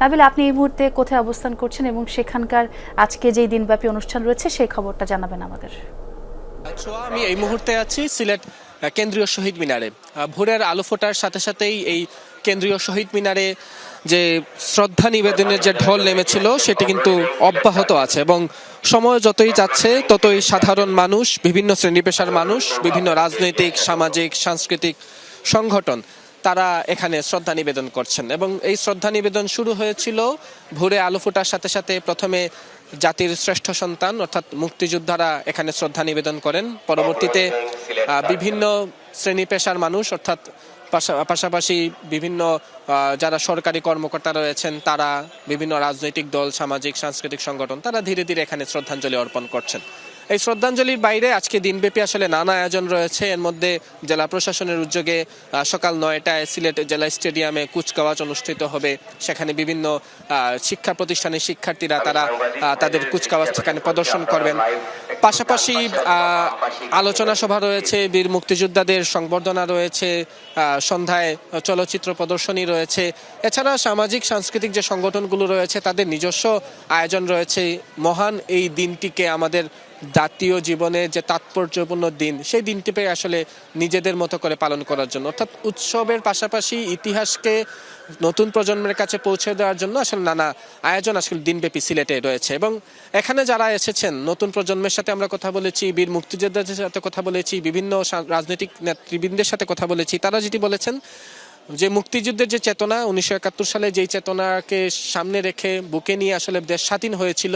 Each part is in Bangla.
নাবিল, আপনি এই মুহূর্তে কোথায় অবস্থান করছেন এবং সেখানকার আজকে যেই দিনব্যাপী অনুষ্ঠান রয়েছে সেই খবরটা জানাবেন আমাদের। আমি এই মুহূর্তে আছি সিলেট কেন্দ্রীয় শহীদ মিনারে। ভোরের আলো ফোটার সাথে সাথেই এই কেন্দ্রীয় শহীদ মিনারে যে শ্রদ্ধা নিবেদনের যে ঢল নেমেছিল সেটি কিন্তু অব্যাহত আছে এবং সময় যতই যাচ্ছে ততই সাধারণ মানুষ, বিভিন্ন শ্রেণী পেশার মানুষ, বিভিন্ন রাজনৈতিক, সামাজিক, সাংস্কৃতিক সংগঠন তারা এখানে শ্রদ্ধা নিবেদন করছেন এবং এই শ্রদ্ধা নিবেদন শুরু হয়েছিল ভোরে আলো ফোটার সাথে সাথে। প্রথমে জাতির শ্রেষ্ঠ সন্তান অর্থাৎ মুক্তিযোদ্ধারা এখানে শ্রদ্ধা নিবেদন করেন। পরবর্তীতে বিভিন্ন শ্রেণী পেশার মানুষ অর্থাৎ পাশাপাশি বিভিন্ন যারা সরকারি কর্মকর্তা রয়েছেন তারা, বিভিন্ন রাজনৈতিক দল, সামাজিক সাংস্কৃতিক সংগঠন তারা ধীরে ধীরে এখানে শ্রদ্ধাঞ্জলি অর্পণ করছেন। এই শ্রদ্ধাঞ্জলির বাইরে আজকে দিনব্যাপী আসলে নানা আয়োজন রয়েছে। এর মধ্যে জেলা প্রশাসনের উদ্যোগে সকাল 9টায় সিলেট জেলা স্টেডিয়ামে কুচকাওয়াজ অনুষ্ঠিত হবে। সেখানে বিভিন্ন শিক্ষা প্রতিষ্ঠানের শিক্ষার্থীরা তারা তাদের কুচকাওয়াজ সেখানে প্রদর্শন করবেন। পাশাপাশি আলোচনা সভা রয়েছে, বীর মুক্তিযোদ্ধাদের সংবর্ধনা রয়েছে, সন্ধ্যায় চলচ্চিত্র প্রদর্শনী রয়েছে। এছাড়া সামাজিক সাংস্কৃতিক যে সংগঠনগুলো রয়েছে তাদের নিজস্ব আয়োজন রয়েছে। মহান এই দিনটিকে আমাদের জাতীয় জীবনে যে তাৎপর্যপূর্ণ দিন, সেই দিনটিকে আসলে নিজেদের মতো করে পালন করার জন্য, অর্থাৎ উৎসবের পাশাপাশি ইতিহাসকে নতুন প্রজন্মের কাছে পৌঁছে দেওয়ার জন্য আসলে নানা আয়োজন আসলে দিনব্যাপী সিলেটে রয়েছে। এবং এখানে যারা এসেছেন নতুন প্রজন্মের সাথে আমরা কথা বলেছি, বীর মুক্তিযোদ্ধাদের সাথে কথা বলেছি, বিভিন্ন রাজনৈতিক নেতৃবৃন্দের সাথে কথা বলেছি। তারা যেটি বলেছেন যে মুক্তিযুদ্ধের যে চেতনা 1971 সালে যেই চেতনাকে সামনে রেখে বুকে নিয়ে আসলে দেশ স্বাধীন হয়েছিল,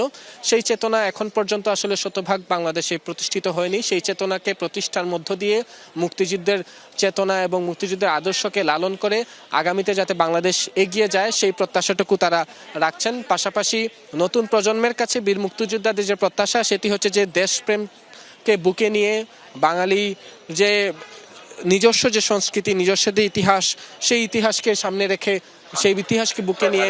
সেই চেতনা এখন পর্যন্ত আসলে শতভাগ বাংলাদেশে প্রতিষ্ঠিত হয়নি। সেই চেতনাকে প্রতিষ্ঠার মধ্য দিয়ে মুক্তিযুদ্ধের চেতনা এবং মুক্তিযুদ্ধের আদর্শকে লালন করে আগামীতে যাতে বাংলাদেশ এগিয়ে যায় সেই প্রত্যাশাটুকু তারা রাখছেন। পাশাপাশি নতুন প্রজন্মের কাছে বীর মুক্তিযোদ্ধাদের যে প্রত্যাশা সেটি হচ্ছে যে দেশপ্রেমকে বুকে নিয়ে বাঙালি যে নিজস্ব যে সংস্কৃতি, নিজস্ব যে ইতিহাস, সেই ইতিহাসকে সামনে রেখে, সেই ইতিহাসকে বুকে নিয়ে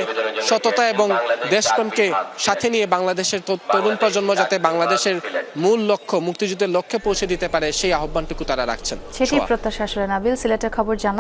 সততা এবং দেশপ্রেমকে সাথে নিয়ে বাংলাদেশের তরুণ প্রজন্ম যাতে বাংলাদেশের মূল লক্ষ্য মুক্তিযুদ্ধের লক্ষ্যে পৌঁছে দিতে পারে সেই আহ্বানটুকু তারা রাখছেন। সেটি প্রত্যাশা আসলে নাবিল। সিলেটের খবর জানলাম।